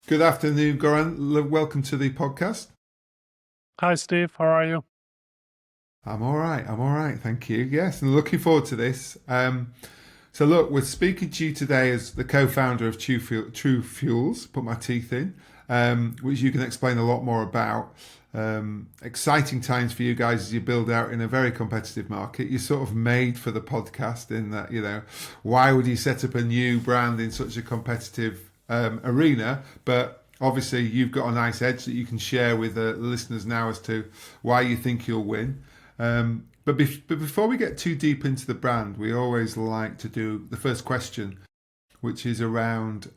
Good afternoon, Goran. Welcome to the podcast. Hi, Steve. How are you? I'm all right. I'm all right. Thank you. Yes, and looking forward to this. So, look, we're speaking to you today as the co-founder of True Fuels. Put my teeth in, which you can explain a lot more about. Exciting times for you guys as you build out in a very competitive market. You're sort of made for the podcast in that, why would you set up a new brand in such a competitive arena? But obviously, you've got a nice edge that you can share with the listeners now as to why you think you'll win. But before we get too deep into the brand, we always like to do the first question, which is around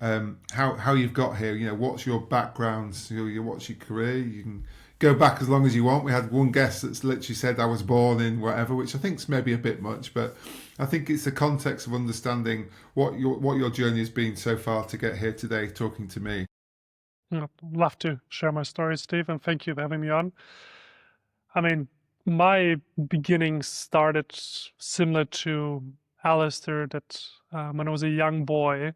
how you've got here. What's your background? What's your career? You can go back as long as you want. We had one guest that's literally said I was born in whatever, which I think is maybe a bit much, but I think it's the context of understanding what your journey has been so far to get here today, talking to me. I'd love to share my story, Steve, and thank you for having me on. I mean, my beginnings started similar to Alistair, that when I was a young boy,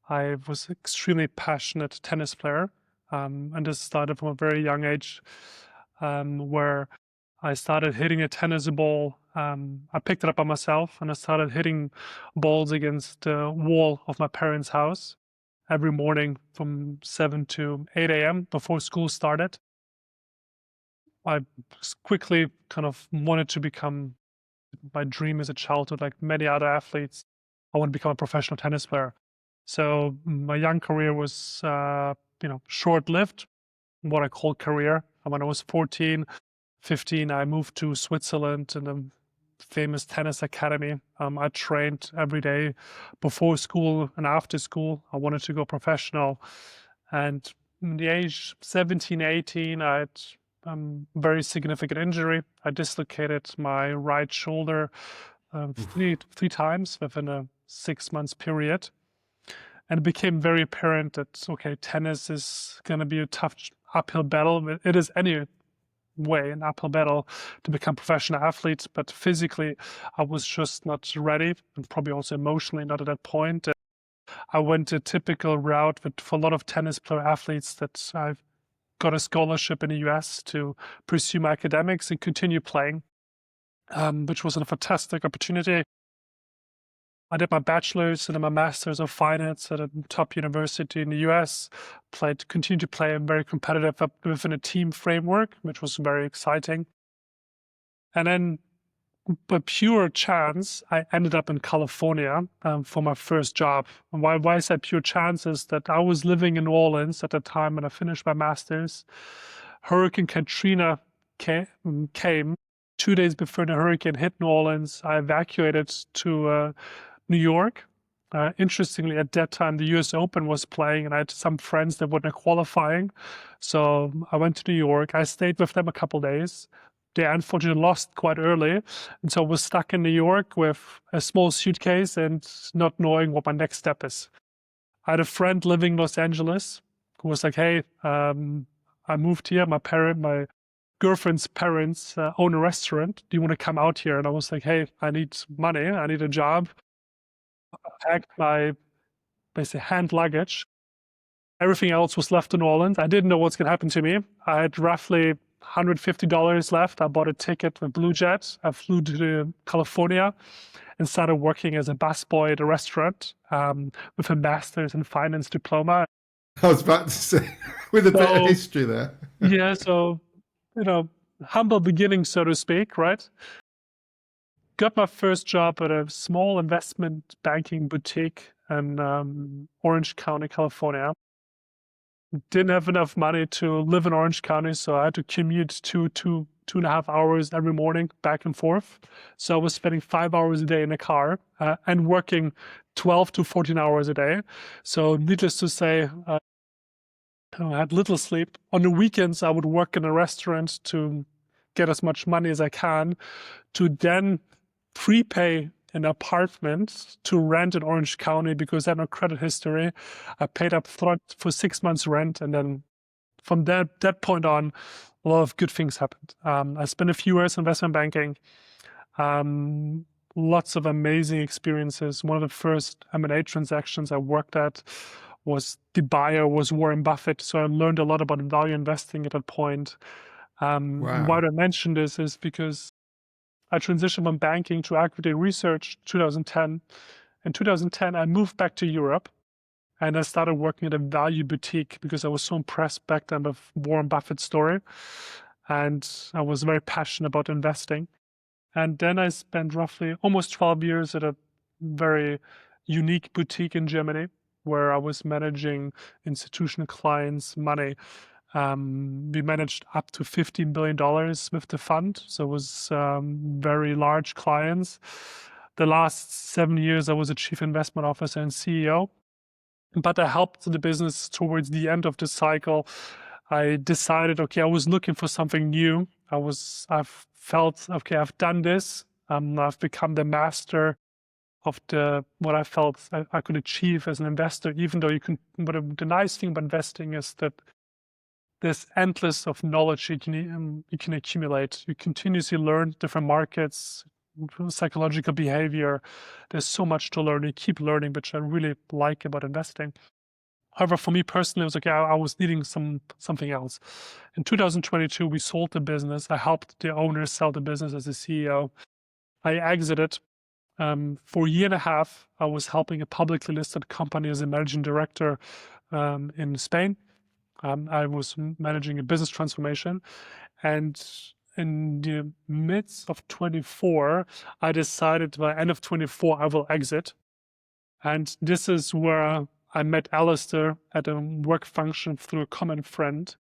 I was an extremely passionate tennis player. And this started from a very young age, where I started hitting a tennis ball. I picked it up by myself and I started hitting balls against the wall of my parents' house every morning from 7 to 8 a.m. before school started. I quickly kind of wanted to become my dream as a childhood, like many other athletes. I want to become a professional tennis player. So my young career was, short-lived, what I call career. And when I was 14, 15, I moved to Switzerland in a famous tennis academy. I trained every day before school and after school. I wanted to go professional. And in the age 17, 18, I had very significant injury. I dislocated my right shoulder three times within a 6 months period. And it became very apparent that, okay, tennis is going to be a tough uphill battle. It is any way an uphill battle to become professional athletes, but physically I was just not ready, and probably also emotionally not at that point. I went a typical route for a lot of tennis player athletes, that I've got a scholarship in the US to pursue my academics and continue playing, which was a fantastic opportunity. I did my bachelor's and then my master's of finance at a top university in the US. Continued to play very competitive within a team framework, which was very exciting. And then, by pure chance, I ended up in California for my first job. And why I said pure chance is that I was living in New Orleans at the time when I finished my master's. Hurricane Katrina came 2 days before the hurricane hit New Orleans. I evacuated to New York. Interestingly, at that time, the US Open was playing, and I had some friends that weren't qualifying. So I went to New York. I stayed with them a couple of days. They unfortunately lost quite early. And so I was stuck in New York with a small suitcase and not knowing what my next step is. I had a friend living in Los Angeles who was like, hey, I moved here. My girlfriend's parents own a restaurant. Do you want to come out here? And I was like, hey, I need money. I need a job. I packed my basically hand luggage. Everything else was left in New Orleans. I didn't know what's going to happen to me. I had roughly $150 left. I bought a ticket with Blue Jet. I flew to California and started working as a busboy at a restaurant with a master's in finance diploma. I was about to say, with a bit of history there. Yeah, so, humble beginning, so to speak, right? Got my first job at a small investment banking boutique in Orange County, California. Didn't have enough money to live in Orange County, so I had to commute 2.5 hours every morning back and forth. So I was spending 5 hours a day in a car and working 12 to 14 hours a day. So needless to say, I had little sleep. On the weekends, I would work in a restaurant to get as much money as I can to then prepay an apartment to rent in Orange County because I had no credit history. I paid up front for 6 months rent, and then from that point on, a lot of good things happened. I spent a few years in investment banking, lots of amazing experiences. One of the first M&A transactions I worked at the buyer was Warren Buffett. So I learned a lot about value investing at that point. Why Wow. I mention this is because I transitioned from banking to equity research 2010. In 2010, I moved back to Europe and I started working at a value boutique because I was so impressed back then with Warren Buffett's story. And I was very passionate about investing. And then I spent roughly almost 12 years at a very unique boutique in Germany where I was managing institutional clients' money. We managed up to $15 billion with the fund. So it was very large clients. The last 7 years, I was a chief investment officer and CEO. But I helped the business towards the end of the cycle. I decided, okay, I was looking for something new. I've felt, okay, I've done this. I've become the master of what I felt I could achieve as an investor, even though but the nice thing about investing is that there's endless of knowledge you can accumulate. You continuously learn different markets, psychological behavior. There's so much to learn. You keep learning, which I really like about investing. However, for me personally, it was like I was needing something else. In 2022, we sold the business. I helped the owner sell the business as a CEO. I exited. For a year and a half, I was helping a publicly listed company as a managing director in Spain. I was managing a business transformation. And in the midst of 24, I decided by end of 24, I will exit. And this is where I met Alistair at a work function through a common friend.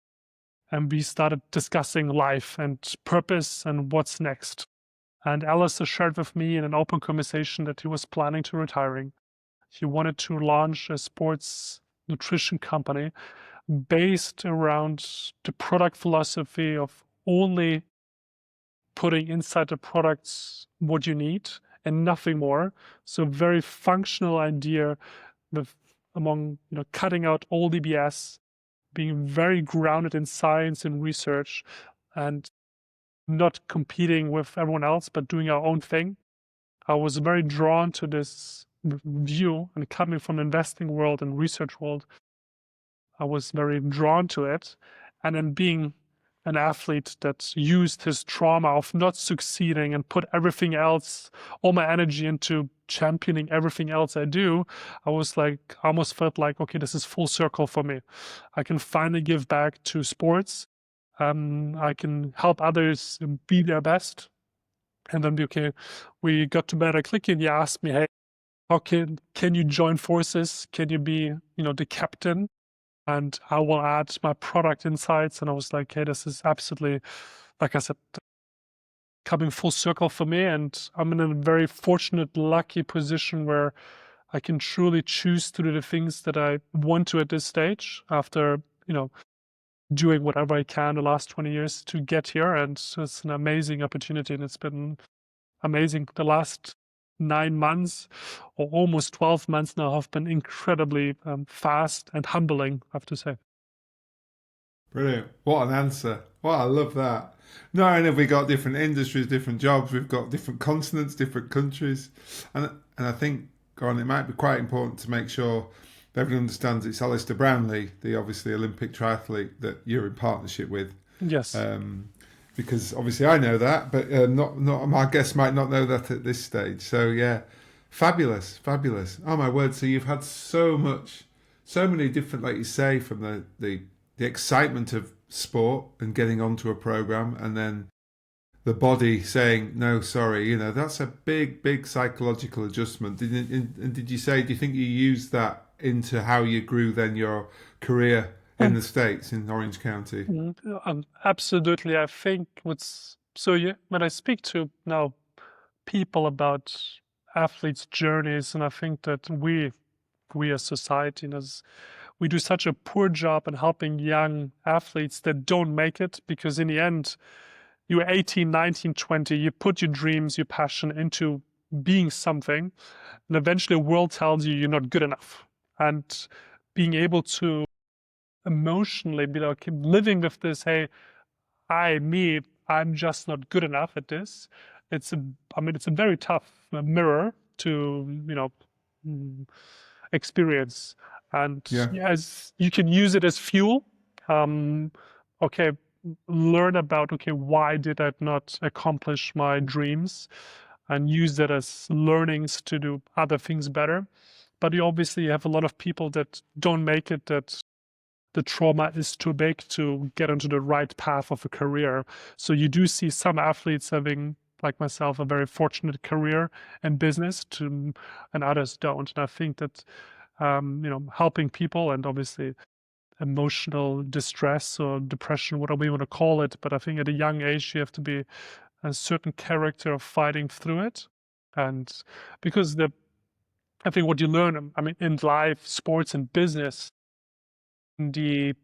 And we started discussing life and purpose and what's next. And Alistair shared with me in an open conversation that he was planning to retiring. He wanted to launch a sports nutrition company based around the product philosophy of only putting inside the products what you need and nothing more. So very functional idea with cutting out all the BS, being very grounded in science and research and not competing with everyone else, but doing our own thing. I was very drawn to this view, and coming from the investing world and research world, I was very drawn to it. And then being an athlete that used his trauma of not succeeding and put everything else, all my energy into championing everything else I do, I was like, almost felt like, okay, this is full circle for me. I can finally give back to sports. I can help others be their best. And then, okay, we got to better clicking. He asked me, hey, how can you join forces? Can you be, the captain? And I will add my product insights. And I was like, hey, this is absolutely, like I said, coming full circle for me. And I'm in a very fortunate, lucky position where I can truly choose to do the things that I want to at this stage after, doing whatever I can the last 20 years to get here. And it's an amazing opportunity. And it's been amazing. The last 9 months or almost 12 months now have been incredibly fast and humbling, I have to say. Brilliant. What an answer. Well, I love that. Not only have we got different industries, different jobs, we've got different continents, different countries. And I think, Goran, it might be quite important to make sure that everyone understands it's Alistair Brownlee, the obviously Olympic triathlete that you're in partnership with. Yes. Because obviously I know that, but not my guests might not know that at this stage. So yeah, fabulous, fabulous. Oh my word! So you've had so many different, like you say, from the excitement of sport and getting onto a program, and then the body saying no, sorry. That's a big psychological adjustment. Did you say? Do you think you used that into how you grew then your career in the States in Orange County? Absolutely. I think when I speak to now people about athletes' journeys, and I think that we as society, we do such a poor job in helping young athletes that don't make it, because in the end, you're 18, 19, 20, you put your dreams, your passion into being something, and eventually the world tells you you're not good enough. And being able to emotionally be like living with this, hey, I'm just not good enough at this. It's a very tough mirror to, experience. And Yeah. yes, you can use it as fuel. Okay, learn about, okay, why did I not accomplish my dreams, and use that as learnings to do other things better. But you obviously have a lot of people that don't make it, that the trauma is too big to get into the right path of a career. So you do see some athletes having, like myself, a very fortunate career and business to, and others don't. And I think that, helping people, and obviously emotional distress or depression, whatever you want to call it. But I think at a young age, you have to be a certain character of fighting through it. And because I think what you learn, I mean, in life, sports and business, the,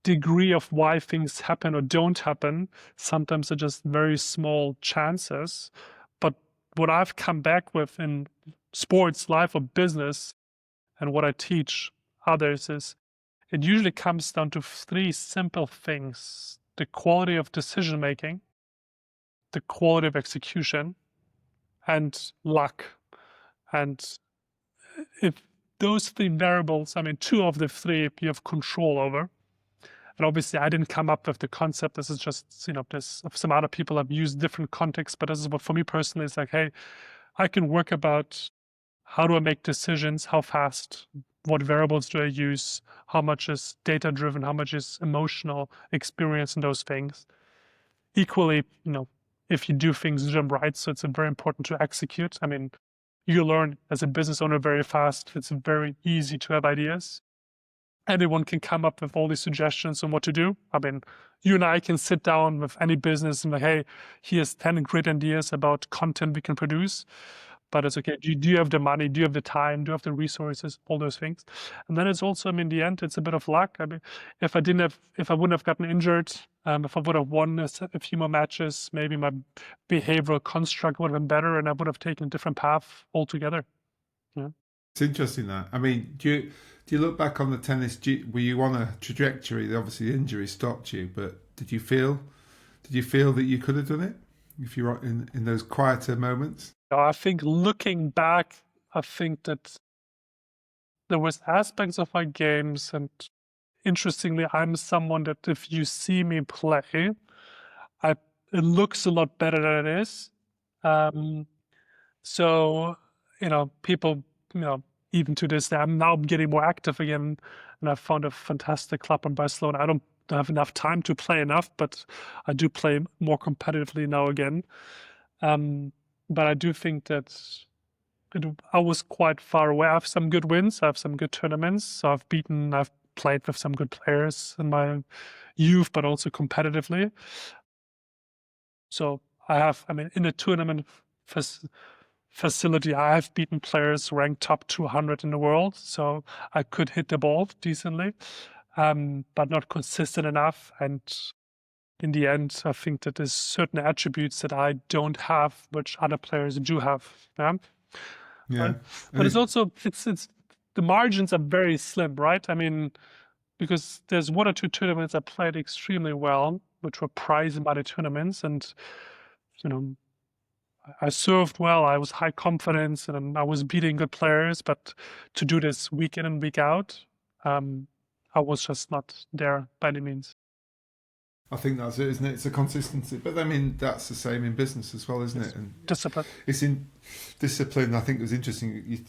degree of why things happen or don't happen, sometimes are just very small chances. But what I've come back with in sports, life, or business, and what I teach others is, it usually comes down to three simple things: the quality of decision making, the quality of execution, and luck. And if those three variables, I mean, two of the three you have control over. And obviously, I didn't come up with the concept. This is just, there's some other people have used different contexts, but this is what for me personally is like, hey, I can work about how do I make decisions, how fast, what variables do I use, how much is data driven, how much is emotional experience, and those things. Equally, if you do things right, so it's very important to execute. I mean, you learn as a business owner very fast. It's very easy to have ideas. Anyone can come up with all these suggestions on what to do. I mean, you and I can sit down with any business and like, hey, here's 10 great ideas about content we can produce. But it's okay. Do you have the money? Do you have the time? Do you have the resources? All those things. And then it's also, I mean, in the end, it's a bit of luck. I mean, if I wouldn't have gotten injured, if I would have won a few more matches, maybe my behavioral construct would have been better, and I would have taken a different path altogether. Yeah. It's interesting that. I mean, do you look back on the tennis? Were you on a trajectory? Obviously, the injury stopped you, but did you feel that you could have done it if you were in those quieter moments? I think looking back, I think that there was aspects of my games, and interestingly, I'm someone that if you see me play, it looks a lot better than it is. So, people, even to this day, I'm now getting more active again, and I've found a fantastic club in Barcelona. I don't have enough time to play enough, but I do play more competitively now again. But I do think that I was quite far away. I have some good wins. I have some good tournaments. So I've played with some good players in my youth, but also competitively. So in a tournament facility, I have beaten players ranked top 200 in the world. So I could hit the ball decently, but not consistent enough. And in the end, I think that there's certain attributes that I don't have, which other players do have. Yeah. Yeah. But it's also, it's the margins are very slim, right? I mean, because there's one or two tournaments I played extremely well, which were prize money tournaments, and I served well. I was high confidence, and I was beating good players. But to do this week in and week out, I was just not there by any means. I think that's it, isn't it? It's a consistency. But I mean, that's the same in business as well, isn't it? And discipline. It's in discipline. I think it was interesting.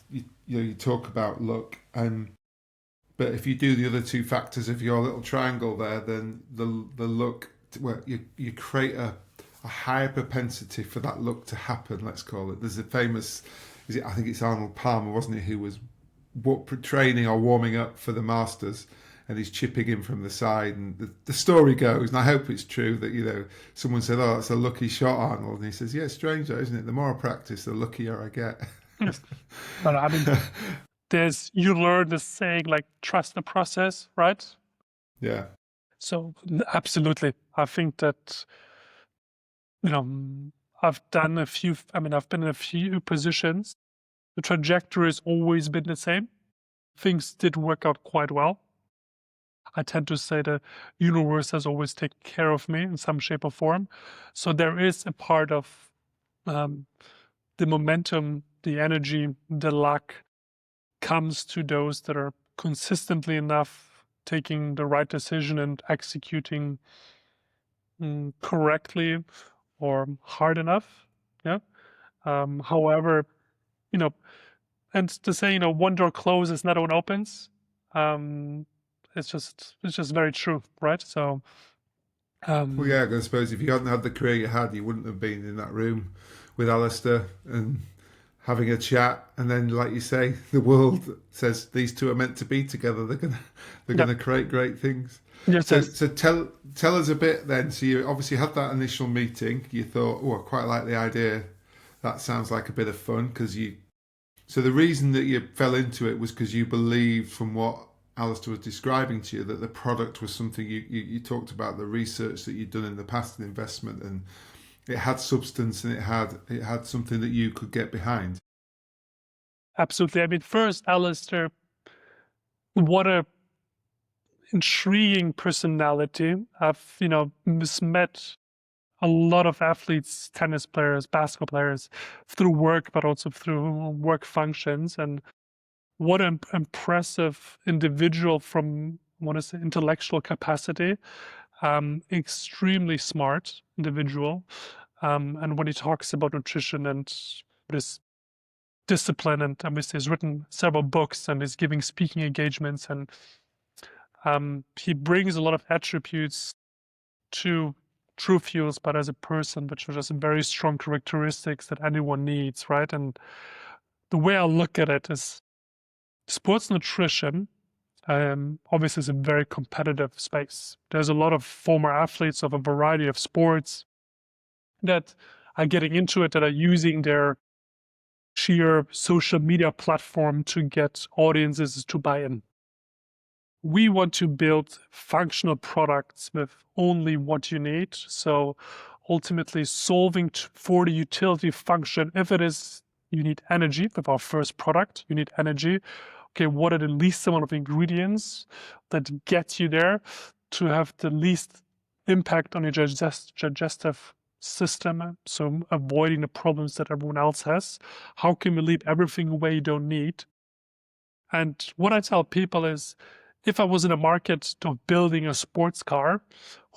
You talk about luck, but if you do the other two factors of your little triangle there, then the luck, well, you create a higher propensity for that luck to happen. Let's call it. There's a famous, I think it's Arnold Palmer, wasn't it, who was training or warming up for the Masters, and he's chipping in from the side, and the story goes, and I hope it's true, that someone said, "Oh, that's a lucky shot, Arnold," and he says, "Yeah, it's strange though, isn't it? The more I practice, the luckier I get." Yes. But I mean, you learn this saying like trust the process, right? Yeah. So absolutely, I think that I've been in a few positions. The trajectory has always been the same. Things did work out quite well. I tend to say the universe has always taken care of me in some shape or form. So there is a part of the momentum, the energy, the luck comes to those that are consistently enough taking the right decision and executing correctly or hard enough. Yeah. However, you know, and to say, one door closes, another one opens. Um, it's just very true, right? So, Well, um, yeah, I suppose if you hadn't had the career you had, you wouldn't have been in that room with Alistair and having a chat. And then, like you say, the world says these two are meant to be together. They're yeah, gonna create great things. yes, So, yes. so tell us a bit then. So you obviously had that initial meeting. You thought, oh, I quite like the idea. That sounds like a bit of fun because you. So the reason that you fell into it was because you believed from what Alistair was describing to you that the product was something you talked about the research that you'd done in the past and investment, and it had substance and it had something that you could get behind. Absolutely. I mean, first, Alistair, what a intriguing personality. I've, met a lot of athletes, tennis players, basketball players through work, but also through work functions. And what an impressive individual from, I want to say, intellectual capacity. Extremely smart individual. And when he talks about nutrition and this discipline, and obviously has written several books and is giving speaking engagements, and he brings a lot of attributes to truefuels, but as a person, which are just very strong characteristics that anyone needs, right? And the way I look at it is sports nutrition obviously is a very competitive space. There's a lot of former athletes of a variety of sports that are getting into it, that are using their sheer social media platform to get audiences to buy in. We want to build functional products with only what you need. So ultimately solving for the utility function. If it is you need energy with our first product, you need energy. Okay, what are the least amount of ingredients that get you there to have the least impact on your digestive system? So avoiding the problems that everyone else has. How can we leave everything away you don't need? And what I tell people is, if I was in a market of building a sports car,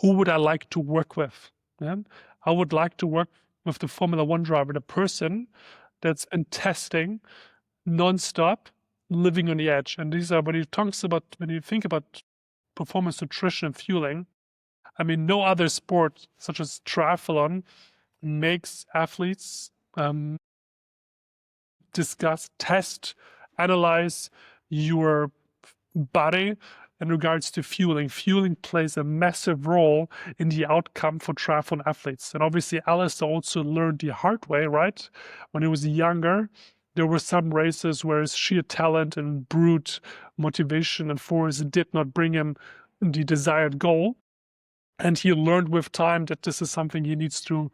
who would I like to work with? Yeah? I would like to work with the Formula One driver, the person that's in testing nonstop, living on the edge. And these are when you think about performance nutrition and fueling, I mean, no other sport such as triathlon makes athletes discuss, test, analyze your body in regards to fueling. Fueling plays a massive role in the outcome for triathlon athletes. And obviously, Alistair also learned the hard way, right? When he was younger, there were some races where his sheer talent and brute motivation and force did not bring him the desired goal. And he learned with time that this is something he needs to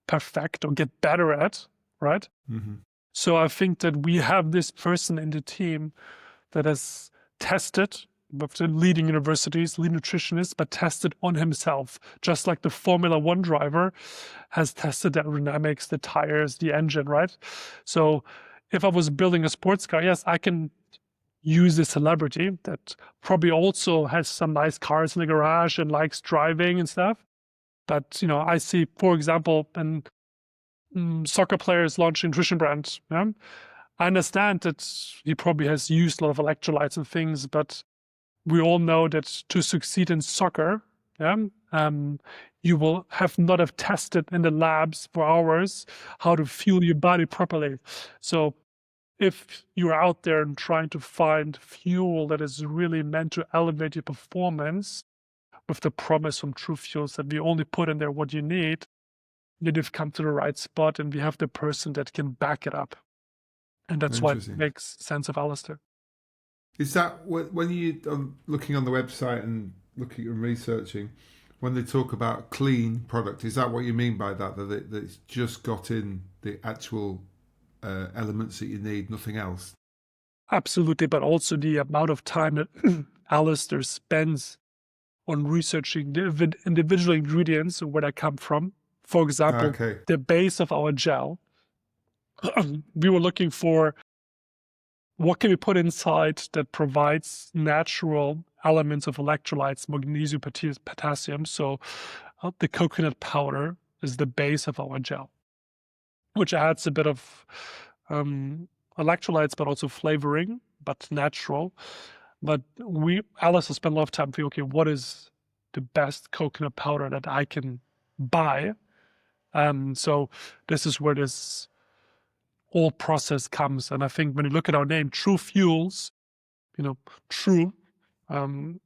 perfect or get better at, right? Mm-hmm. So I think that we have this person in the team that has tested with the leading universities, lead nutritionists, but tested on himself, just like the Formula One driver has tested the aerodynamics, the tires, the engine, right? So if I was building a sports car, yes, I can use a celebrity that probably also has some nice cars in the garage and likes driving and stuff. But, I see, for example, and soccer players launching nutrition brands. Yeah? I understand that he probably has used a lot of electrolytes and things, but we all know that to succeed in soccer, yeah, you will not have tested in the labs for hours how to fuel your body properly. So if you're out there and trying to find fuel that is really meant to elevate your performance with the promise from True Fuels that we only put in there what you need, then you've come to the right spot and we have the person that can back it up. And that's what Interesting. makes sense of Alistair. Is that when you looking on the website and looking and researching, when they talk about clean product, is that what you mean by that? That it's just got in the actual elements that you need, nothing else? Absolutely, but also the amount of time that Alistair spends on researching the individual ingredients and where they come from. For example, Okay. the base of our gel. We were looking for what can we put inside that provides natural elements of electrolytes, magnesium, potassium. So the coconut powder is the base of our gel, which adds a bit of electrolytes, but also flavoring, but natural. But Alice has spent a lot of time thinking, okay, what is the best coconut powder that I can buy? So this is where this whole process comes. And I think when you look at our name, truefuels, true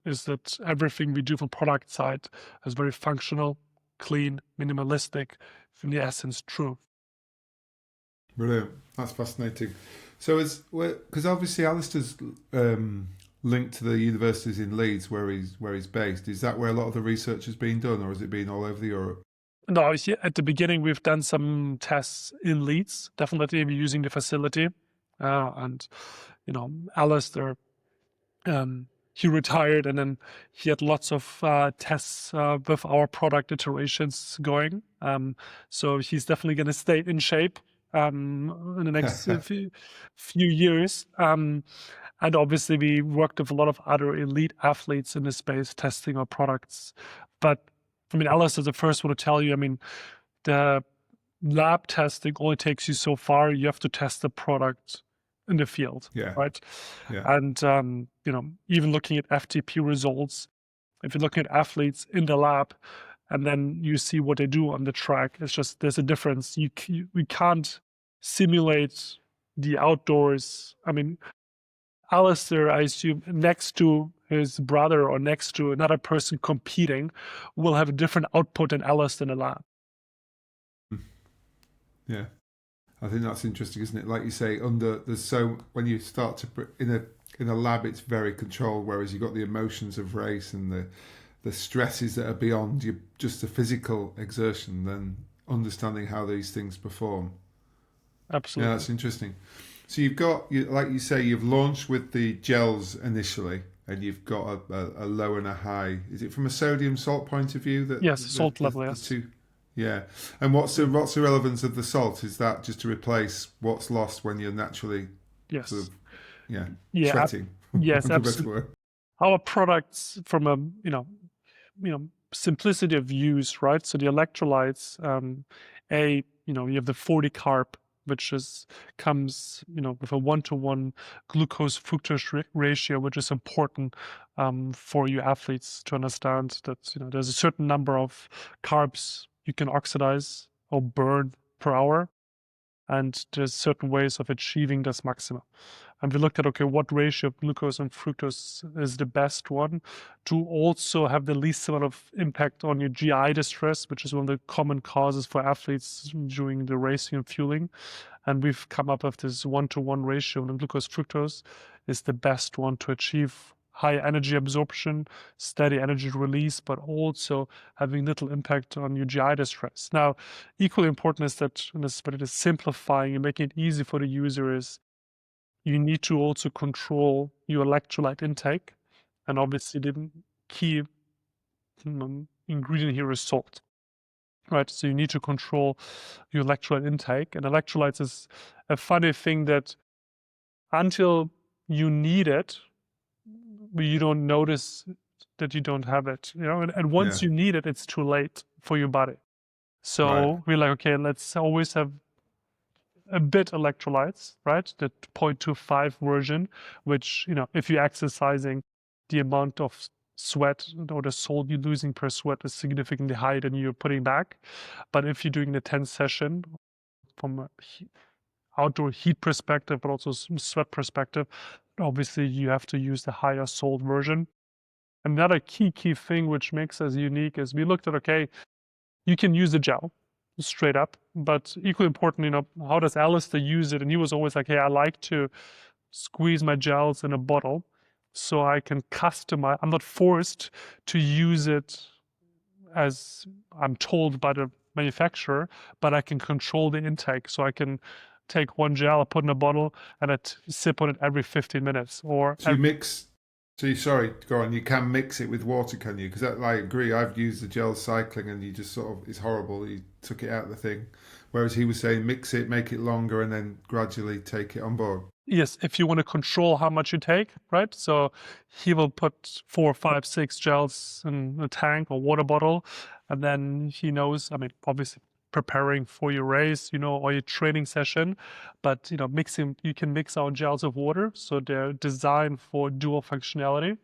is that everything we do from product side is very functional, clean, minimalistic, in the essence, true. Brilliant. That's fascinating. So because obviously Alistair's linked to the universities in Leeds where he's based. Is that where a lot of the research has been done, or has it been all over Europe? No, at the beginning we've done some tests in Leeds. Definitely we're using the facility, and Alistair, he retired, and then he had lots of tests with our product iterations going. So he's definitely going to stay in shape in the next few years. And obviously, we worked with a lot of other elite athletes in this space testing our products. But I mean, Alice is the first one to tell you, I mean, the lab testing only takes you so far. You have to test the product in the field, right? Yeah. And, even looking at FTP results, if you're looking at athletes in the lab and then you see what they do on the track, it's just, there's a difference. We can't simulate the outdoors. I mean, Alistair, I assume, next to his brother or next to another person competing, will have a different output than Alistair in the lab. Yeah, I think that's interesting, isn't it? Like you say, when you start to in a lab, it's very controlled, whereas you've got the emotions of race and the stresses that are beyond just the physical exertion. Then understanding how these things perform. Absolutely. Yeah, that's interesting. So like you say, you've launched with the gels initially, and you've got a low and a high. Is it from a sodium salt point of view? Yes, salt level, yes. The two, yeah. And what's the relevance of the salt? Is that just to replace what's lost when you're naturally sort of sweating? Yes, absolutely. Our products from a simplicity of use, right? So the electrolytes, you have the 40 carb, which comes with a 1-to-1 glucose fructose ratio, which is important for you athletes to understand that there's a certain number of carbs you can oxidize or burn per hour, and there's certain ways of achieving this maximum. And we looked at, okay, what ratio of glucose and fructose is the best one to also have the least amount of impact on your GI distress, which is one of the common causes for athletes during the racing and fueling. And we've come up with this 1-to-1 ratio, and glucose fructose is the best one to achieve high energy absorption, steady energy release, but also having little impact on your GI distress. Now, equally important is that, but it is simplifying and making it easy for the user, is you need to also control your electrolyte intake. And obviously the key ingredient here is salt, right? So you need to control your electrolyte intake. And electrolytes is a funny thing that until you need it, you don't notice that you don't have it, and once you need it, it's too late for your body. So we're like, okay, let's always have a bit electrolytes, right? The 0.25 version, which, if you're exercising, the amount of sweat or the salt you're losing per sweat is significantly higher than you're putting back. But if you're doing the 10 session from a outdoor heat perspective, but also sweat perspective, obviously you have to use the higher salt version. Another key thing which makes us unique is we looked at, okay, you can use the gel straight up, but equally important, how does Alistair use it? And he was always like, hey, I like to squeeze my gels in a bottle so I can customize. I'm not forced to use it as I'm told by the manufacturer, but I can control the intake. So I can take one gel, put in a bottle, and I sip on it every 15 minutes. So you mix. So sorry, go on. You can mix it with water, can you? Because I agree. I've used the gel cycling, and you just it's horrible. You took it out of the thing. whereas he was saying mix it, make it longer, and then gradually take it on board. Yes, if you want to control how much you take, right? So he will put 4, 5, 6 gels in a tank or water bottle, and then he knows, I mean, obviously preparing for your race, or your training session, but mixing, you can mix out gels of water, so they're designed for dual functionality.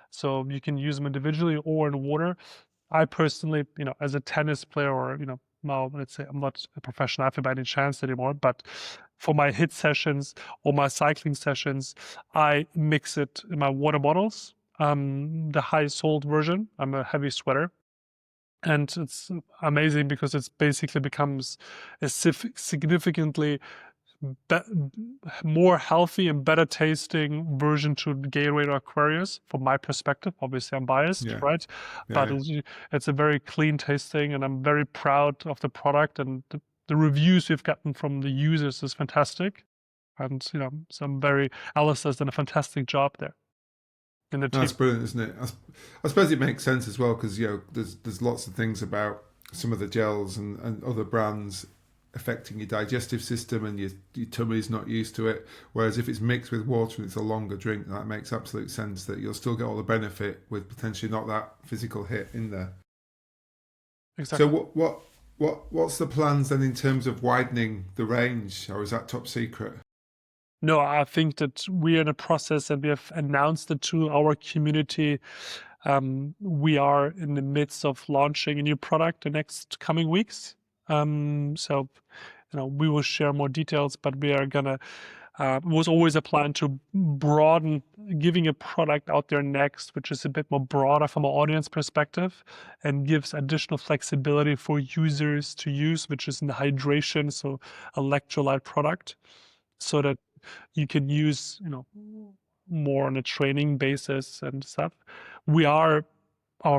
So you can use them individually or in water. I personally, as a tennis player, or now let's say I'm not a professional athlete by any chance anymore, but for my HIIT sessions or my cycling sessions, I mix it in my water bottles. The high salt version. I'm a heavy sweater, and it's amazing because it basically becomes a significantly more healthy and better tasting version to Gatorade or Aquarius, from my perspective. Obviously, I'm biased, Yeah. right? Yeah. But it's a very clean tasting, and I'm very proud of the product, and the reviews we've gotten from the users is fantastic. And so Alistair's done a fantastic job there in the team. That's brilliant, isn't it? I suppose it makes sense as well because there's lots of things about some of the gels and other brands affecting your digestive system, and your tummy's not used to it. Whereas if it's mixed with water and it's a longer drink, that makes absolute sense that you'll still get all the benefit with potentially not that physical hit in there. Exactly. So what's the plans then in terms of widening the range, or is that top secret? No, I think that we're in a process, and we have announced it to our community. We are in the midst of launching a new product the next coming weeks. So, we will share more details, but we are gonna, it was always a plan to broaden, giving a product out there next, which is a bit more broader from an audience perspective and gives additional flexibility for users to use, which is in the hydration, so electrolyte product, so that you can use, more on a training basis and stuff. Our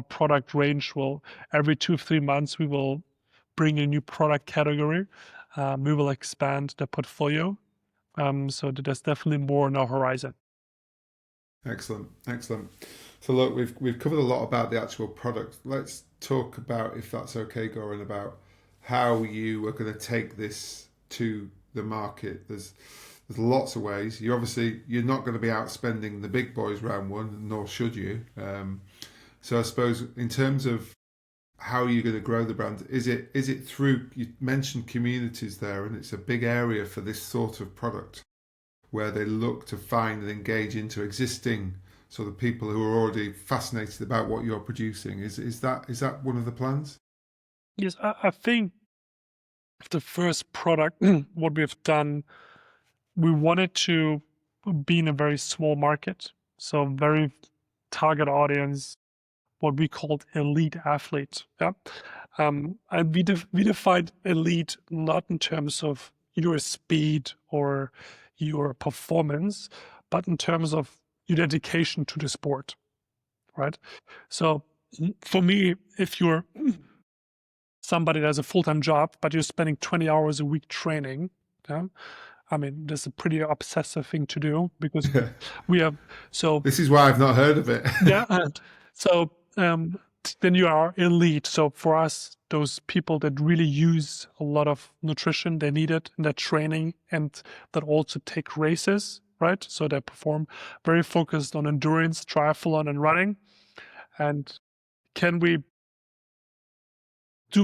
product range will, every 2-3 months, we will bring a new product category. We will expand the portfolio. So there's definitely more on our horizon. Excellent. So look, we've covered a lot about the actual product. Let's talk about, if that's okay, Goran, about how you are going to take this to the market. There's lots of ways. You're not going to be outspending the big boys round one, nor should you. So I suppose in terms of how you're going to grow the brand, is it through, you mentioned communities there, and it's a big area for this sort of product where they look to find and engage into existing sort of people who are already fascinated about what you're producing. Is that one of the plans? Yes, I think the first product, what we have done, we wanted to be in a very small market, so very target audience, what we called elite athlete. Yeah, and we defined elite not in terms of your speed or your performance, but in terms of your dedication to the sport, right? So for me, if you're somebody that has a full-time job, but you're spending 20 hours a week training, yeah, I mean, this is a pretty obsessive thing to do because we have, so This is why I've not heard of it. yeah, so then you are elite. So for us, those people that really use a lot of nutrition, they need it in their training, and that also take races, right? So they perform very focused on endurance, triathlon, and running. And do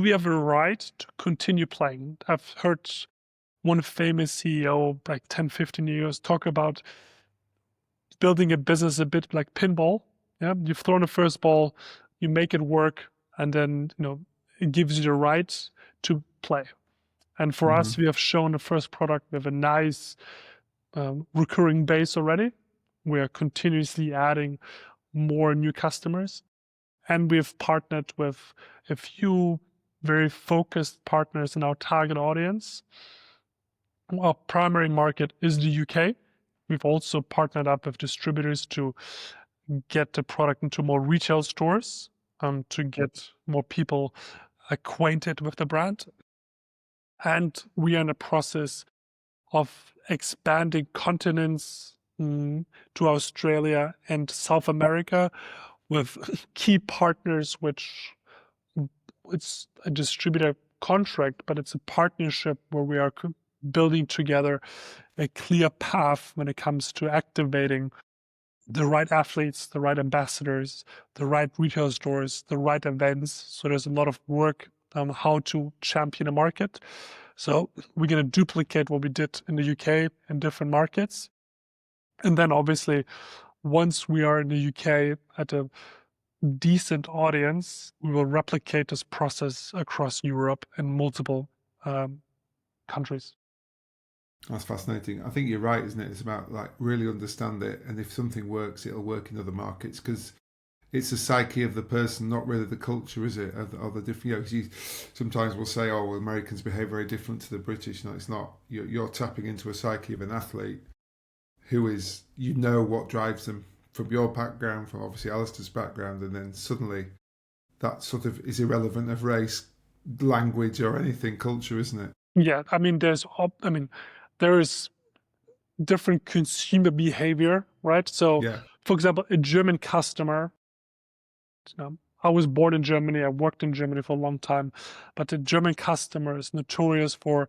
we have a right to continue playing? I've heard one famous CEO, like 10, 15 years, talk about building a business a bit like pinball. Yeah, you've thrown the first ball, you make it work, and then it gives you the right to play. And for us, we have shown the first product with a nice recurring base already. We are continuously adding more new customers, and we've partnered with a few very focused partners in our target audience. Our primary market is the UK. We've also partnered up with distributors to get the product into more retail stores, to get more people acquainted with the brand. And we are in a process of expanding continents to Australia and South America with key partners, which it's a distributor contract, but it's a partnership where we are building together a clear path when it comes to activating the right athletes, the right ambassadors, the right retail stores, the right events. So there's a lot of work on how to champion a market. So we're going to duplicate what we did in the UK in different markets. And then obviously, once we are in the UK at a decent audience, we will replicate this process across Europe and multiple countries. That's fascinating. I think you're right, isn't it? It's about like really understand it, and if something works, it'll work in other markets because it's the psyche of the person, not really the culture, is it? Or the different, you know, 'cause sometimes we'll say, "Oh, well, Americans behave very different to the British." No, it's not. You're tapping into a psyche of an athlete who is, you know, what drives them from your background, from obviously Alistair's background, and then suddenly that sort of is irrelevant of race, language, or anything, culture, isn't it? Yeah, I mean, there is different consumer behavior, right? So, Yeah, for example, a German customer, I was born in Germany, I worked in Germany for a long time, but the German customer is notorious for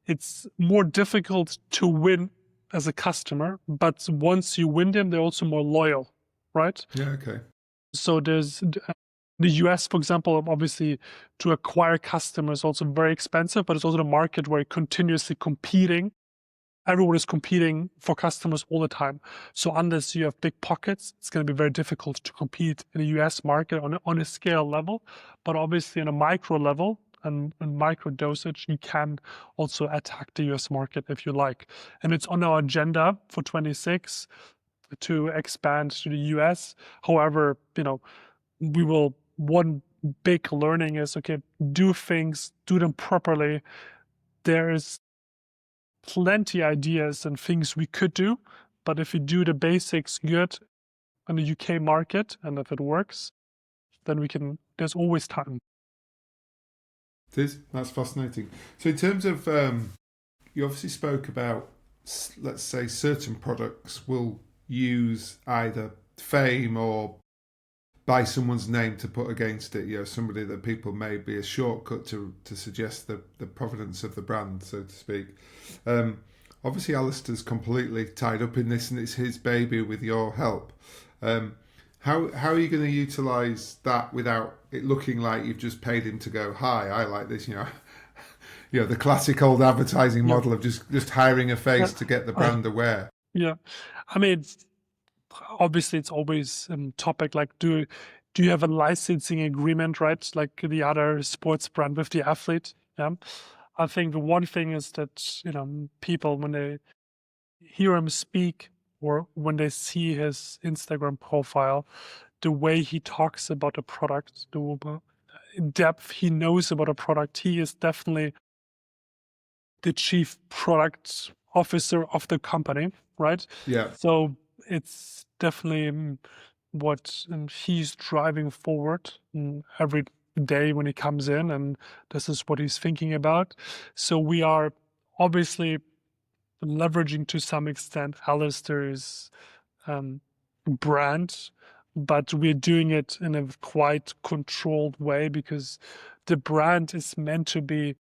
it's more difficult to win as a customer, but once you win them, they're also more loyal, right? yeah, okay, So there's the US, for example, obviously to acquire customers also very expensive, but it's also the market where you're continuously competing. Everyone is competing for customers all the time. So unless you have big pockets, it's going to be very difficult to compete in the US market on a scale level. But obviously on a micro level and micro dosage, you can also attack the US market if you like. And it's on our agenda for 26 to expand to the US. However, one big learning is, okay, do things, do them properly. There is plenty ideas and things we could do, but if you do the basics good on the UK market, and if it works, then there's always time. that's fascinating. So in terms of, you obviously spoke about, let's say, certain products will use either fame or by someone's name to put against it. You know, somebody that people may be a shortcut to suggest the provenance of the brand, so to speak. Obviously, Alistair's completely tied up in this, and it's his baby with your help. How are you going to utilise that without it looking like you've just paid him to go, "Hi, I like this," you know? You know, the classic old advertising Yeah. model of just hiring a face Yeah. to get the brand aware. Yeah. I mean, obviously it's always a topic like, do you have a licensing agreement, right? Like the other sports brand with the athlete. Yeah. I think the one thing is that, people, when they hear him speak or when they see his Instagram profile, the way he talks about the product, the depth he knows about a product, he is definitely the chief product officer of the company, right? Yeah, So it's definitely what he's driving forward every day when he comes in, and this is what he's thinking about. So we are obviously leveraging to some extent Alistair's brand, but we're doing it in a quite controlled way because the brand is meant to be,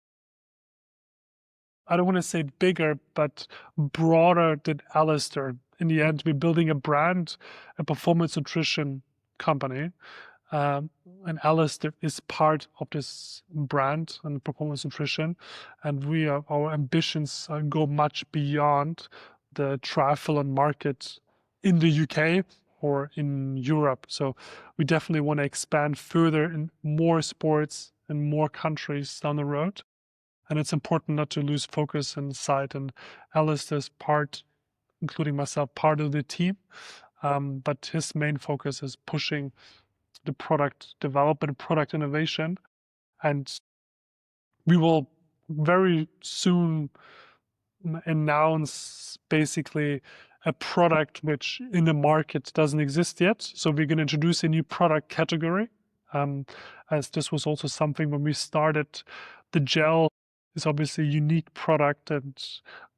I don't want to say bigger, but broader than Alistair. In the end, we're building a brand, a performance nutrition company. And Alistair is part of this brand and performance nutrition. And our ambitions go much beyond the triathlon market in the UK or in Europe. So we definitely want to expand further in more sports and more countries down the road. And it's important not to lose focus and sight. And Alistair's part, including myself, part of the team. But his main focus is pushing the product development, product innovation. And we will very soon announce basically a product which in the market doesn't exist yet. So we're going to introduce a new product category, as this was also something when we started. The gel is obviously a unique product and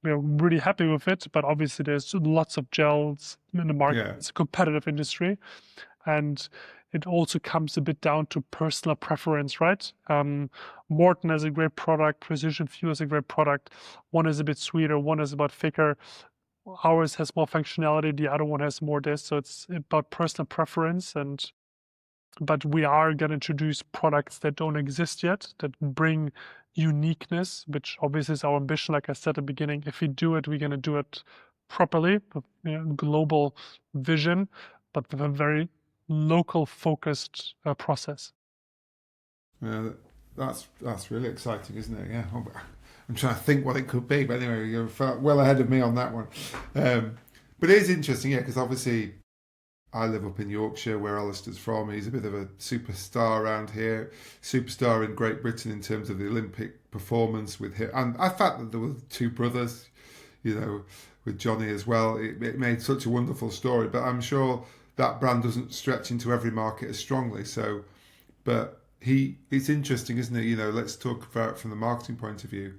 we're really happy with it, but obviously there's lots of gels in the market. yeah. It's a competitive industry. And it also comes a bit down to personal preference, right? Morton has a great product, Precision Fuel has a great product. One is a bit sweeter, one is about thicker. Ours has more functionality, the other one has more this. So it's about personal preference. But we are going to introduce products that don't exist yet, that bring uniqueness, which obviously is our ambition. Like I said at the beginning, if we do it, we're going to do it properly, with, global vision, but with a very local focused process. Yeah, that's really exciting, isn't it? Yeah, I'm trying to think what it could be, but anyway, you're well ahead of me on that one. But it is interesting, yeah, because obviously I live up in Yorkshire, where Alistair's from. He's a bit of a superstar around here, superstar in Great Britain in terms of the Olympic performance with him. And I fact that there were two brothers, with Johnny as well. It made such a wonderful story, but I'm sure that brand doesn't stretch into every market as strongly. So, but it's interesting, isn't it? Let's talk about it from the marketing point of view.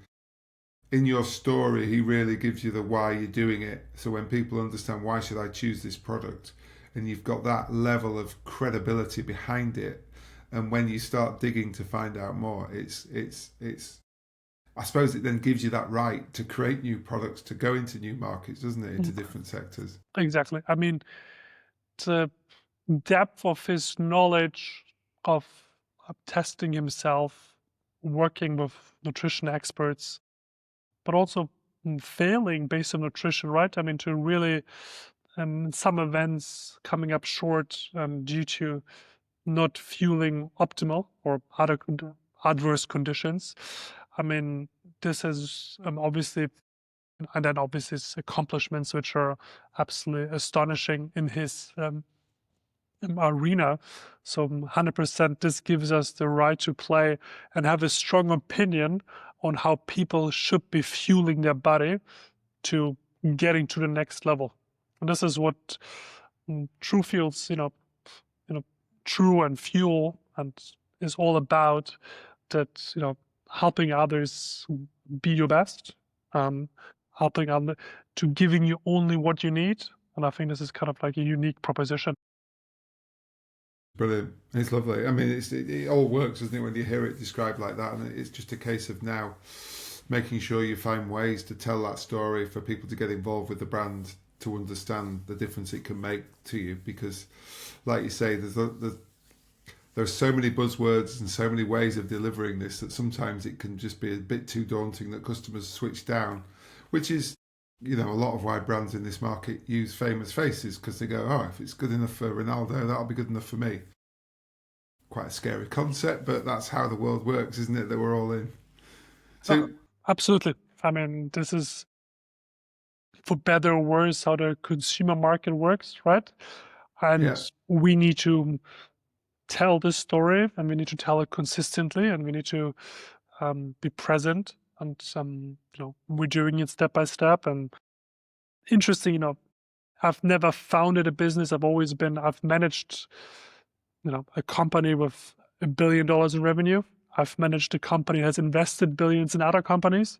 In your story, he really gives you the why you're doing it. So when people understand why should I choose this product, and you've got that level of credibility behind it, and when you start digging to find out more, it's I suppose it then gives you that right to create new products, to go into new markets, doesn't it, into different sectors? Exactly. I mean, the depth of his knowledge of testing himself, working with nutrition experts, but also failing based on nutrition, right? I mean, to really, some events coming up short due to not fueling optimal or other adverse conditions. I mean, this is obviously, and then obviously his accomplishments, which are absolutely astonishing in his arena. So 100%, this gives us the right to play and have a strong opinion on how people should be fueling their body to getting to the next level. And this is what truefuels, true and fuel and is all about, that, helping others be your best, helping others to giving you only what you need. And I think this is kind of like a unique proposition. Brilliant. It's lovely. I mean, it all works, doesn't it, when you hear it described like that? And it's just a case of now making sure you find ways to tell that story for people to get involved with the brand, to understand the difference it can make to you. Because, like you say, there's so many buzzwords and so many ways of delivering this that sometimes it can just be a bit too daunting that customers switch down, which is, a lot of why brands in this market use famous faces, because they go, oh, if it's good enough for Ronaldo, that'll be good enough for me. Quite a scary concept, but that's how the world works, isn't it? That we're all in. So absolutely. I mean, this is, for better or worse, how the consumer market works, right? And we need to tell this story, and we need to tell it consistently, and we need to be present. And we're doing it step by step. And interesting, I've never founded a business. I've managed, a company with $1 billion in revenue. I've managed a company that has invested billions in other companies.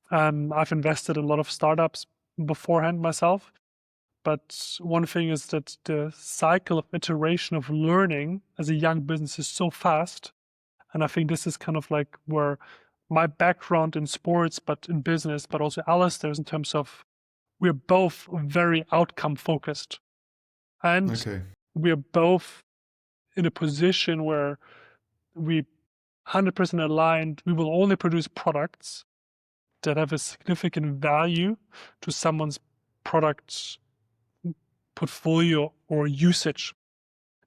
I've invested in a lot of startups beforehand myself. But one thing is that the cycle of iteration of learning as a young business is so fast. And I think this is kind of like where my background in sports, but in business, but also Alistair's, in terms of we're both very outcome focused. And we're both in a position where we 100% aligned. We will only produce products that have a significant value to someone's product portfolio or usage.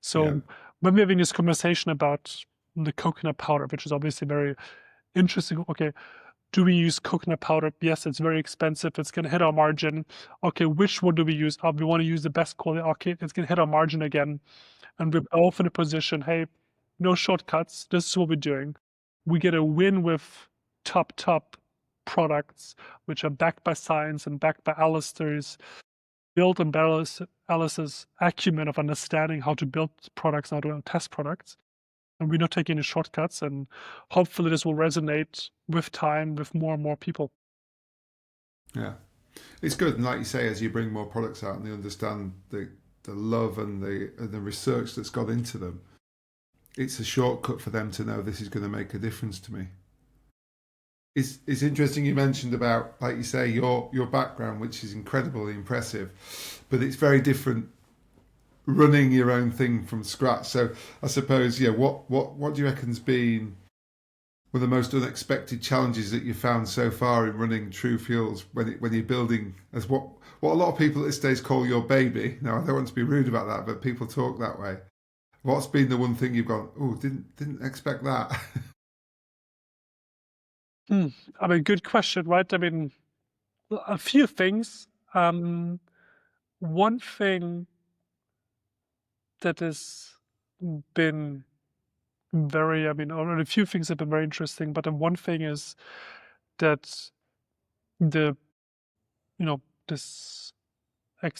So when we're having this conversation about the coconut powder, which is obviously very interesting. Okay, do we use coconut powder? Yes, it's very expensive. It's going to hit our margin. Okay, which one do we use? We want to use the best quality. Okay, it's going to hit our margin again. And we're both in a position, hey, no shortcuts. This is what we're doing. We get a win with top products, which are backed by science and backed by Alistair's built on Alice's acumen of understanding how to build products, how to test products. And we're not taking any shortcuts. And hopefully this will resonate with time with more and more people. Yeah. It's good. And like you say, as you bring more products out and they understand the love and the research that's gone into them, it's a shortcut for them to know this is going to make a difference to me. It's interesting you mentioned about, like you say, your background, which is incredibly impressive, but it's very different running your own thing from scratch. So I suppose, yeah, what do you reckon's been one of the most unexpected challenges that you've found so far in running True Fuels when you're building as what a lot of people at this stage call your baby? Now I don't want to be rude about that, but people talk that way. What's been the one thing you've gone, oh, didn't expect that? I mean, good question, right? I mean, a few things. One thing that has been very, I mean, already a few things have been very interesting, but the one thing is that the, this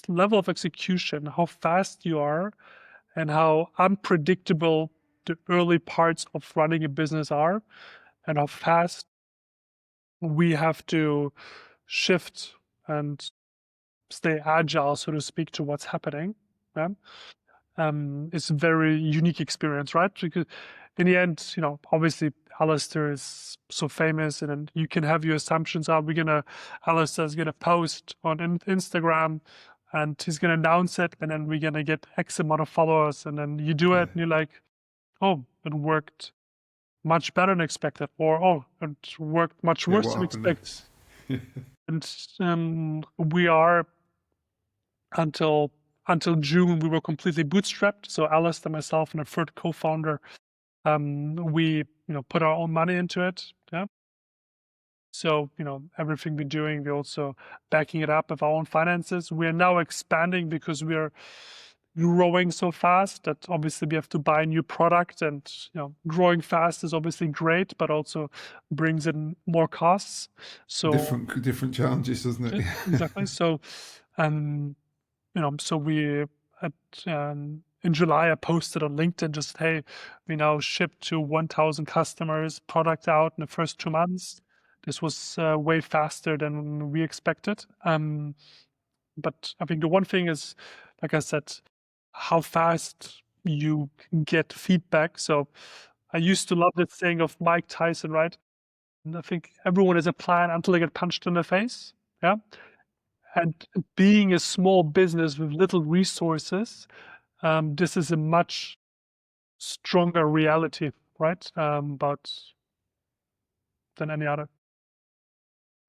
level of execution, how fast you are, and how unpredictable the early parts of running a business are, and how fast we have to shift and stay agile, so to speak, to what's happening. Yeah? It's a very unique experience, right? Because in the end, obviously Alistair is so famous, and then you can have your assumptions. Alistair's gonna post on Instagram, and he's gonna announce it, and then we're gonna get X amount of followers, and then you do Yeah. it, and you're like, oh, it worked much better than expected, or oh, it worked much Yeah, worse what than happened expected. next? And we are until June, we were completely bootstrapped. So Alistair, myself, and a third co-founder, we put our own money into it. Yeah. So everything we're doing, we're also backing it up with our own finances. We are now expanding because we are growing so fast that obviously we have to buy new product, and growing fast is obviously great, but also brings in more costs. So different challenges, doesn't it? exactly. So so we at in July I posted on LinkedIn just, hey, we now shipped to 1,000 customers, product out in the first 2 months. This was way faster than we expected. But I think the one thing is, like I said, how fast you get feedback. So I used to love that saying of Mike Tyson, right? And I think everyone has a plan until they get punched in the face. Yeah. And being a small business with little resources, this is a much stronger reality, right? But than any other.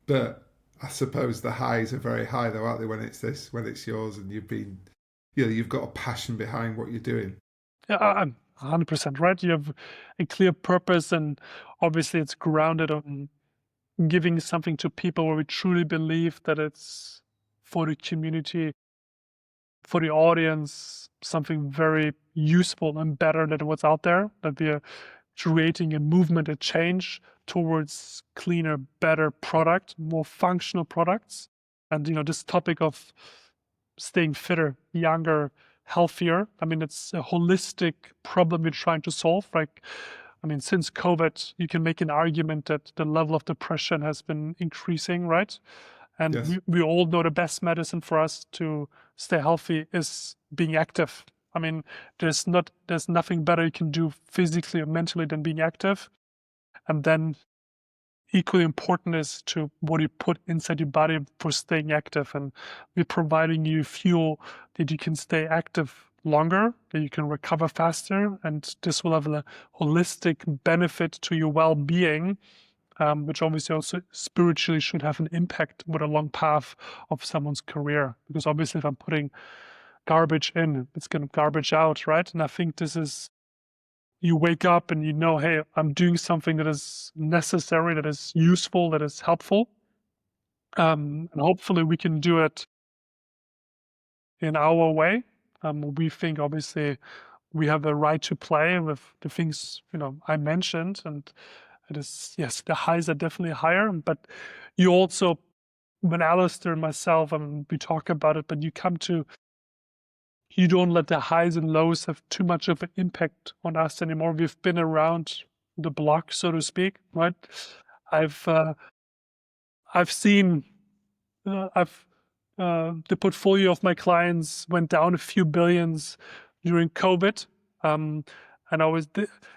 But I suppose the highs are very high, though, aren't they? When it's yours, and you've got a passion behind what you're doing. Yeah, I'm 100% right. You have a clear purpose, and obviously it's grounded on giving something to people where we truly believe that it's for the community, for the audience, something very useful and better than what's out there, that we are creating a movement, a change towards cleaner, better product, more functional products. And this topic of staying fitter, younger, healthier, I mean, it's a holistic problem we're trying to solve. Like, I mean, since COVID, you can make an argument that the level of depression has been increasing, right? And Yes. we all know the best medicine for us to stay healthy is being active. I mean, there's nothing better you can do physically or mentally than being active. And then equally important is to what you put inside your body for staying active. And we're providing you fuel that you can stay active longer, that you can recover faster, and this will have a holistic benefit to your well-being, which obviously also spiritually should have an impact with a long path of someone's career. Because obviously if I'm putting garbage in, it's going to garbage out, right? And I think this is, you wake up and hey, I'm doing something that is necessary, that is useful, that is helpful. And hopefully we can do it in our way. We think obviously we have a right to play with the things, I mentioned, and it is, yes, the highs are definitely higher, but you also, when Alistair and myself, we talk about it, but you don't let the highs and lows have too much of an impact on us anymore. We've been around the block, so to speak, right? I've seen, I've the portfolio of my clients went down a few billions during COVID. And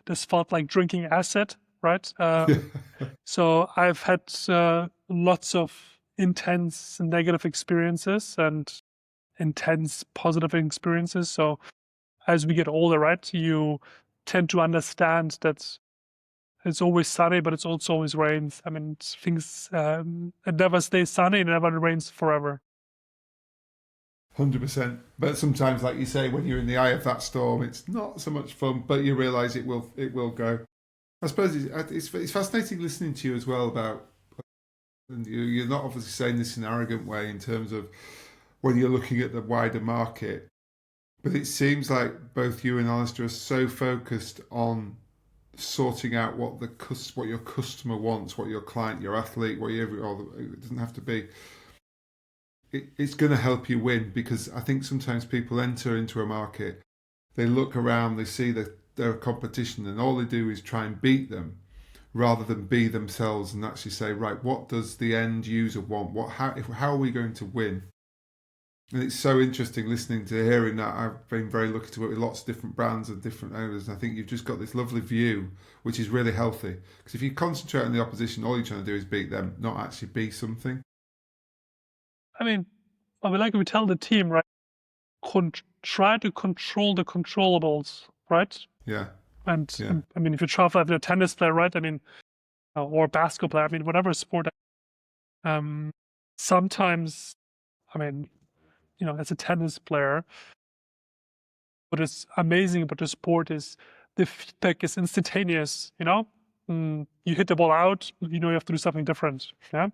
this felt like drinking acid, right? So I've had lots of intense negative experiences and intense positive experiences. So as we get older, right, you tend to understand that it's always sunny, but it's also always rains. I mean, things, it never stays sunny, it never rains forever. 100%. But sometimes, like you say, when you're in the eye of that storm, it's not so much fun, but you realise it will go. I suppose it's fascinating listening to you as well about, and you're not obviously saying this in an arrogant way in terms of when you're looking at the wider market, but it seems like both you and Alistair are so focused on sorting out what your customer wants, what your client, your athlete, it doesn't have to be. It's going to help you win, because I think sometimes people enter into a market, they look around, they see that they're a competition, and all they do is try and beat them rather than be themselves and actually say, right, what does the end user want? How are we going to win? And it's so interesting listening to hearing that. I've been very lucky to work with lots of different brands and different owners, and I think you've just got this lovely view, which is really healthy. Because if you concentrate on the opposition, all you're trying to do is beat them, not actually be something. I mean, like we tell the team, right? Try to control the controllables, right? Yeah. And Yeah. I mean, if you travel as a tennis player, right? I mean, or basketball player, I mean, whatever sport. Sometimes, I mean, as a tennis player, what is amazing about the sport is the feedback is instantaneous. You hit the ball out, you have to do something different. Yeah.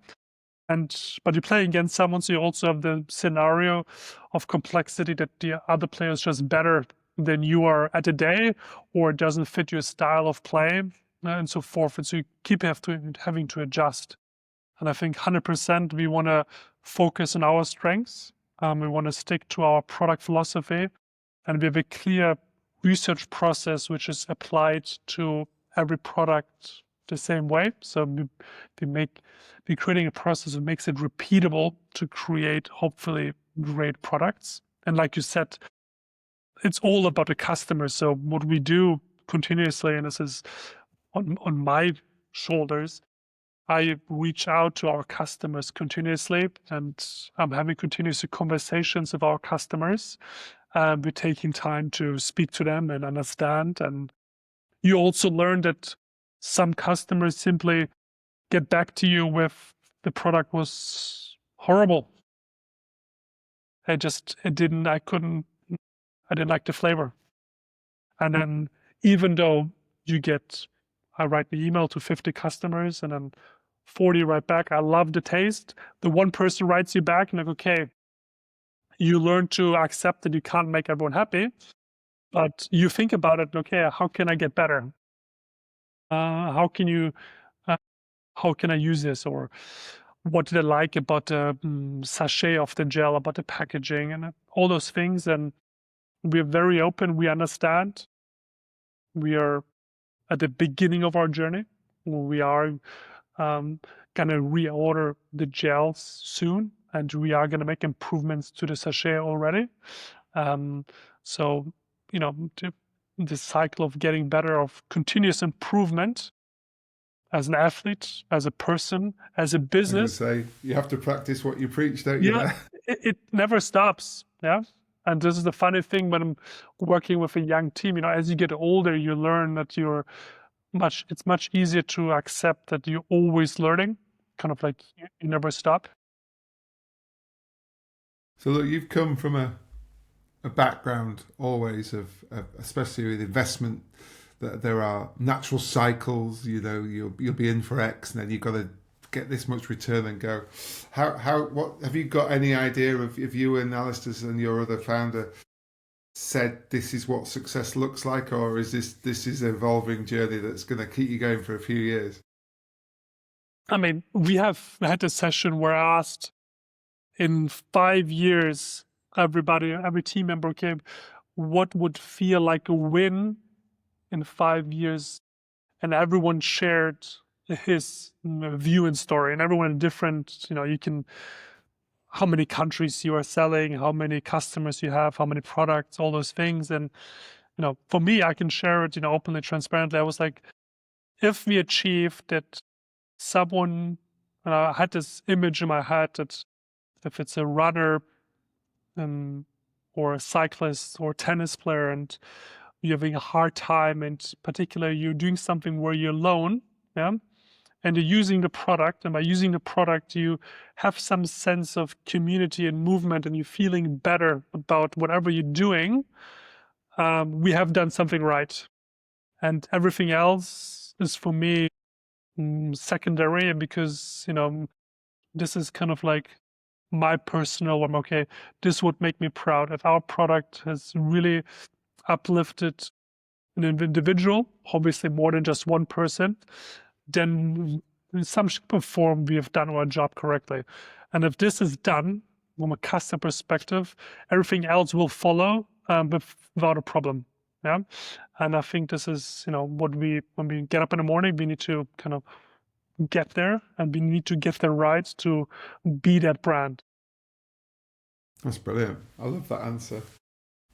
But you're playing against someone, so you also have the scenario of complexity that the other player is just better than you are at a day, or it doesn't fit your style of play, and so forth. And so you keep having to adjust. And I think 100% we want to focus on our strengths. We want to stick to our product philosophy, and we have a clear research process which is applied to every product the same way. So we're creating a process that makes it repeatable to create hopefully great products. And like you said, it's all about the customer. So what we do continuously, and this is on my shoulders, I reach out to our customers continuously, and I'm having continuous conversations with our customers. We're taking time to speak to them and understand. And you also learn that some customers simply get back to you with the product was horrible. I didn't like the flavor. And then even though I write the email to 50 customers and then 40 write back, I love the taste. The one person writes you back and like, okay, you learn to accept that you can't make everyone happy, but you think about it, okay, how can I get better? How can I use this? Or what did I like about the sachet of the gel, about the packaging and all those things? And we're very open. We understand. We are at the beginning of our journey. We are going to reorder the gels soon, and we are going to make improvements to the sachet already. So, the cycle of getting better, of continuous improvement as an athlete, as a person, as a business. I'm going to say, you have to practice what you preach, don't you? Yeah, it never stops. Yeah. And this is the funny thing when I'm working with a young team, as you get older, you learn that it's much easier to accept that you're always learning, kind of like you never stop. So look, you've come from a background always of especially with investment, that there are natural cycles. You'll be in for X, and then you've got to get this much return and go. What have you got any idea of if you and Alistair and your other founder said this is what success looks like, or is this is an evolving journey that's going to keep you going for a few years? I mean, we have had a session where I asked, in 5 years, every team member came, what would feel like a win in 5 years? And everyone shared his view and story, and everyone different. You can how many countries you are selling, how many customers you have, how many products, all those things. And, for me, I can share it, openly, transparently. I was like, if we achieve that someone, I had this image in my head that if it's a runner, or a cyclist or tennis player, and you're having a hard time, and particularly you're doing something where you're alone, yeah, and you're using the product, and by using the product, you have some sense of community and movement, and you're feeling better about whatever you're doing, we have done something right. And everything else is for me secondary, because, this is kind of like my personal, okay, this would make me proud. If our product has really uplifted an individual, obviously more than just one person, then in some shape or form, we have done our job correctly. And if this is done from a customer perspective, everything else will follow without a problem. Yeah. And I think this is, when we get up in the morning, we need to kind of get there, and we need to get there right to be that brand. That's brilliant. I love that answer.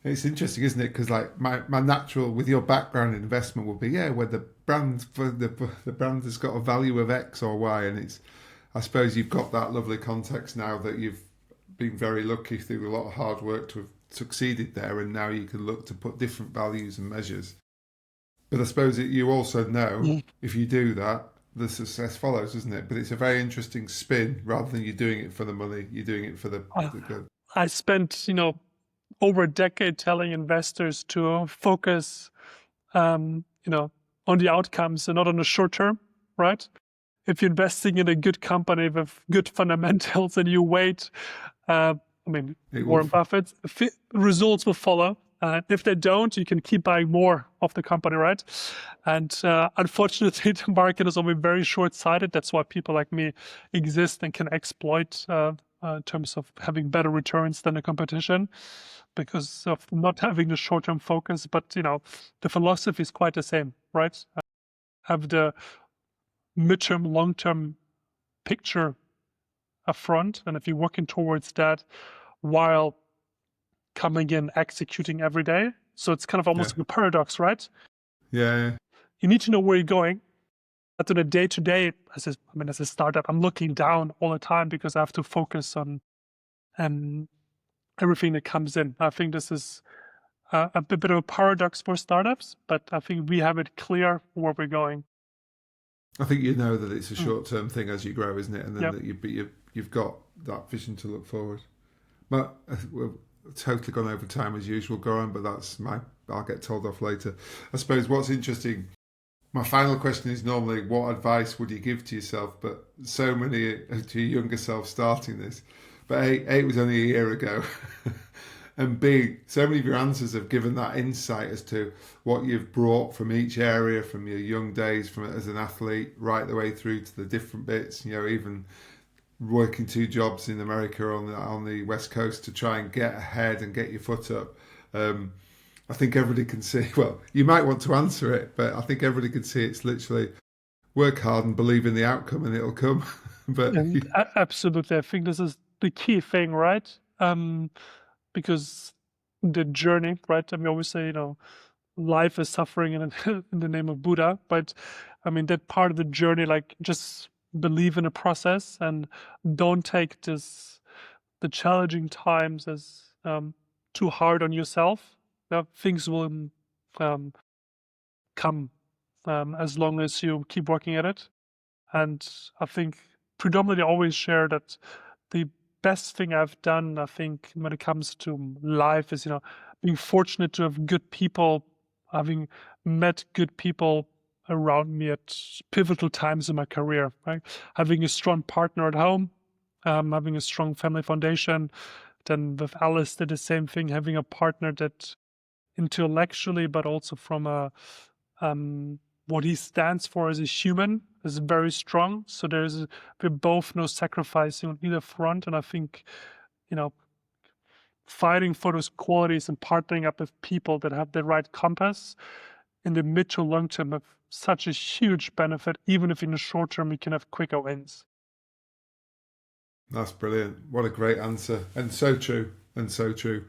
It's interesting, isn't it? Because like my natural, with your background in investment, would be where the brand the brand has got a value of X or Y, and it's, I suppose you've got that lovely context now that you've been very lucky through a lot of hard work to have succeeded there, and now you can look to put different values and measures. But I suppose you also know if you do that, the success follows, isn't it? But it's a very interesting spin. Rather than you doing it for the money, you're doing it for the good. I spent, over a decade telling investors to focus, on the outcomes and not on the short term, right? If you're investing in a good company with good fundamentals and you wait, Warren Buffett, results will follow. If they don't, you can keep buying more of the company, right? And unfortunately, the market is only very short-sighted. That's why people like me exist and can exploit in terms of having better returns than the competition, because of not having the short-term focus. But, the philosophy is quite the same, right? Have the midterm, long-term picture up front. And if you're working towards that while coming in, executing every day. So it's kind of almost like a paradox, right? Yeah. You need to know where you're going. But on a day-to-day, as a startup, I'm looking down all the time because I have to focus on everything that comes in. I think this is a bit of a paradox for startups, but I think we have it clear where we're going. I think you know that it's a short-term thing as you grow, isn't it? And then Yep. that you've got that vision to look forward. But we've totally gone over time as usual, Goran, but I'll get told off later. I suppose what's interesting, my final question is normally, what advice would you give to yourself? But so many to your younger self starting this. But A, it was only a year ago. And B, so many of your answers have given that insight as to what you've brought from each area, from your young days, from as an athlete, right the way through to the different bits. Even working 2 jobs in America on the West Coast to try and get ahead and get your foot up. I think everybody can see. Well, you might want to answer it, but I think everybody can see it's literally work hard and believe in the outcome, and it'll come. But Absolutely, I think this is the key thing, right? Because the journey, right? We always say, life is suffering in the name of Buddha, but that part of the journey, like, just believe in the process and don't take the challenging times as too hard on yourself. Things will come as long as you keep working at it. And I think predominantly always share that the best thing I've done, I think, when it comes to life is, being fortunate to have good people, having met good people around me at pivotal times in my career, right? Having a strong partner at home, having a strong family foundation. Then with Alistair, the same thing, having a partner that intellectually, but also from what he stands for as a human is very strong. So we're both no sacrificing on either front. And I think, fighting for those qualities and partnering up with people that have the right compass in the mid to long term have such a huge benefit, even if in the short term we can have quicker wins. That's brilliant. What a great answer. And so true. And so true.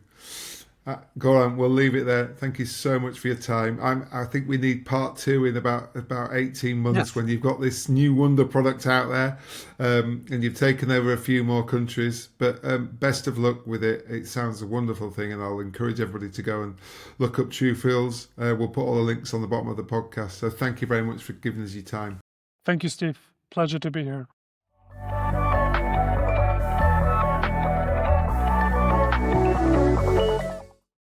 Goran, we'll leave it there. Thank you so much for your time. I think we need part two in about 18 months Yes. when you've got this new wonder product out there, and you've taken over a few more countries. But best of luck with it. It sounds a wonderful thing, and I'll encourage everybody to go and look up truefuels. We'll put all the links on the bottom of the podcast. So thank you very much for giving us your time. Thank you, Steve. Pleasure to be here.